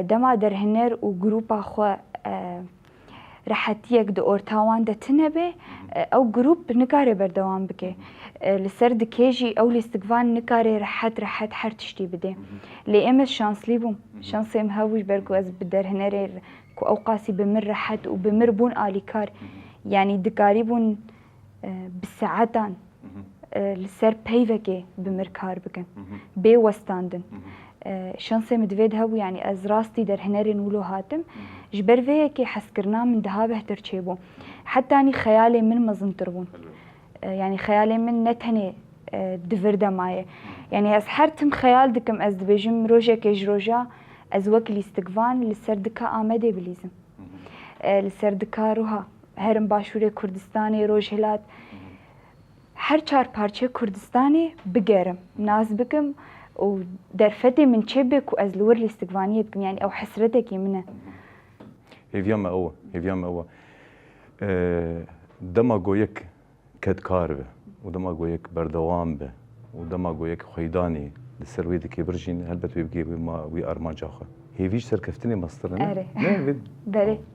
دما در هنر و گروپا خو راحتیک د اورتاوان د تنبه او گروپ نکاره بردوام بکه لسر دکیجی او لاستقبال نکاره راحت هر تشتی بده لی ام شانس لیبوم شانس ام هاوش برکو از بدر هنر کو اوقاسي بمر راحت وبمر بون آليكار يعني دكاري بون بالساعتان لسر بيفكي بمر كار بكن بي وستاندن شانسي مدفيد هاو يعني از راستي در هنرين ولو هاتم جبر فيكي حسكرنا من دهابه ترشيبو حتى اني خيالي من مزن تربون يعني خيالي من نتهني دفردا ماي يعني از حرتم خيال دكم از دبيجم روجا كيج روجا از وكلي استقفان لسردكا آمده بليزم لسردكا روها هرم باشوری کردستانی روج هلات هر چار پارچه کردستانی بگیرم ناز بکم و درفتی من چه بک و از لور الاستقفانیه بکم يعني او حسرتك منه هیویام او دما گویک کد کار به و دما گویک بردوام به و دما گویک خیدانی لسروی دکی برجین هلبت وی بگی ما وی ارمان جاخه هیویش سرکفتنی مستر نه؟ اره بله